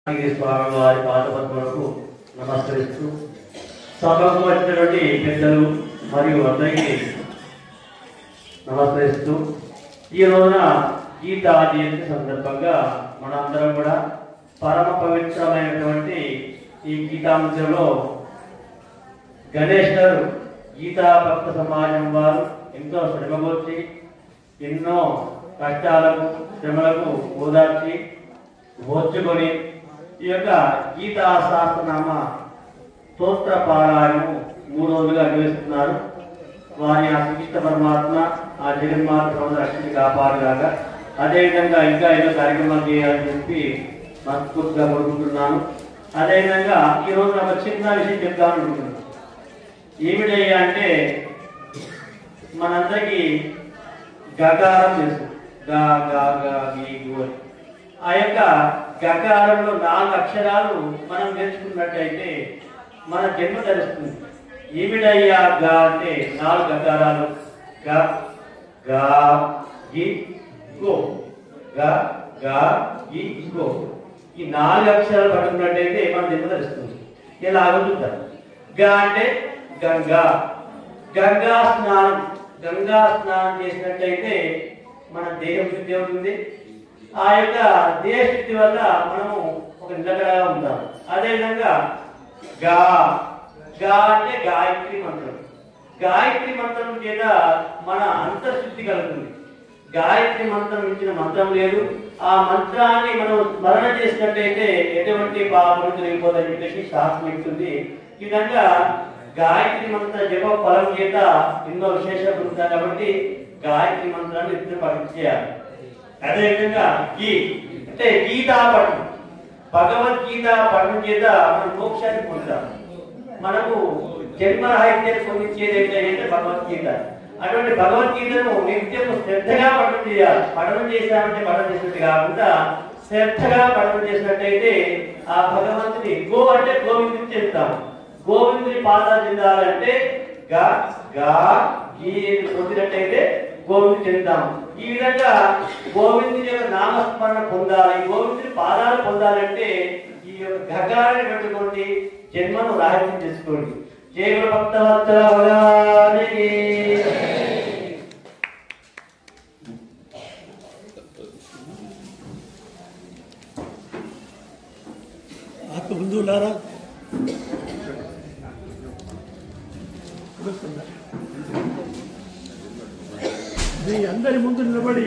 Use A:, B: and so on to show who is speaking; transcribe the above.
A: స్వామి వారి పాదపద్మలకు నమస్కరిస్తూ సభకు వచ్చినటువంటి పెద్దలు మరియు అందరికీ నమస్కరిస్తూ ఈ రోజున గీతా జయంతి సందర్భంగా మనందరం కూడా పరమ పవిత్రమైనటువంటి ఈ గీతాంశంలో గణేష్ గారు గీతా భక్త సమాజం వారు ఎంతో శ్రమగొచ్చి ఎన్నో కష్టాలకు శ్రమలకు ఓదార్చి ఓర్చుకొని ఈ యొక్క గీతా సహస్రనామ స్తోత్ర పారాయణము 3 రోజులుగా నిర్వహిస్తున్నారు. వారి ఆ శ్రీకృష్ణ పరమాత్మ ఆ జగన్మాత రక్షణ కాపాడుగాక అదేవిధంగా ఇంకా ఎన్నో కార్యక్రమాలు చేయాలని చెప్పి మనస్ఫూర్తిగా కోరుకుంటున్నాను. అదేవిధంగా ఈరోజు ఒక చిన్న విషయం చెప్తామనుకుంటున్నాను. ఏమిటయ్యా అంటే మనందరికీ గకారం తెలుసు. ఆ యొక్క గకారంలో 4 అక్షరాలు మనం నేర్చుకున్నట్టయితే మన జన్మ తెలుస్తుంది. ఏమిటయ్యా గా అంటే 4 గకారాలు గ గా గి గో గ గా గి గో. ఈ 4 అక్షరాలు పట్టుకున్నట్టయితే మన జన్మ తెలుస్తుంది. ఇలా ఆగుతుంటారు. గ అంటే గంగా, గంగా స్నానం చేసినట్టయితే మన దేహం శుద్ధి అవుతుంది. ఆ యొక్క దేహ శుద్ధి వల్ల మనము ఒక నిలకడగా ఉంటాం. అదేవిధంగా గా గా అంటే గాయత్రి మంత్రం. గాయత్రి మంత్రం చేత మన అంతర్శుద్ధి కలుగుతుంది. గాయత్రి మంత్రం ఇచ్చిన మంత్రం లేదు. ఆ మంత్రాన్ని మనం స్మరణ చేసినట్టయితే ఎటువంటి పాపలు తొలగిపోతాయని చెప్పేసి శాస్త్రం చెప్తుంది. ఈ విధంగా గాయత్రి మంత్ర జప ఫలం చేత ఎన్నో విశేషాలు ఉంటాయి కాబట్టి గాయత్రి మంత్రాన్ని ఇద్దరు పఠించేయాలి. అదేవిధంగా గీ అంటే గీతా పఠనం, భగవద్గీత పఠనం చేత మనం మోక్షాన్ని పొందుతాం. మనకు జన్మరాహిత్యాన్ని పొందించేది ఏంటంటే భగవద్గీత. అటువంటి భగవద్గీతను నిత్యం శ్రద్ధగా పఠనం చేయాలి. పఠనం చేశామంటే పఠనం చేసినట్టు కాకుండా శ్రద్ధగా పఠనం చేసినట్టయితే ఆ భగవంతుని గో అంటే గోవిందుని చెప్తాం. గోవిందుని పాదాలు చెందాలంటే గా గా గీ పొందినట్టయితే గోవిందు చెందాం. ఈ విధంగా గోవిందుని యొక్క నామస్మరణ పొందాలి, గోవిందుని పాదాలు పొందాలంటే ఈ యొక్క గగాన్ని పెట్టుకోండి, జన్మను రాహిత్యం చేసుకోండి. జయ గురు భక్తవత్సల భగవానికి.
B: ఆత్మ బంధువులారా, మీ అందరి ముందు నిలబడి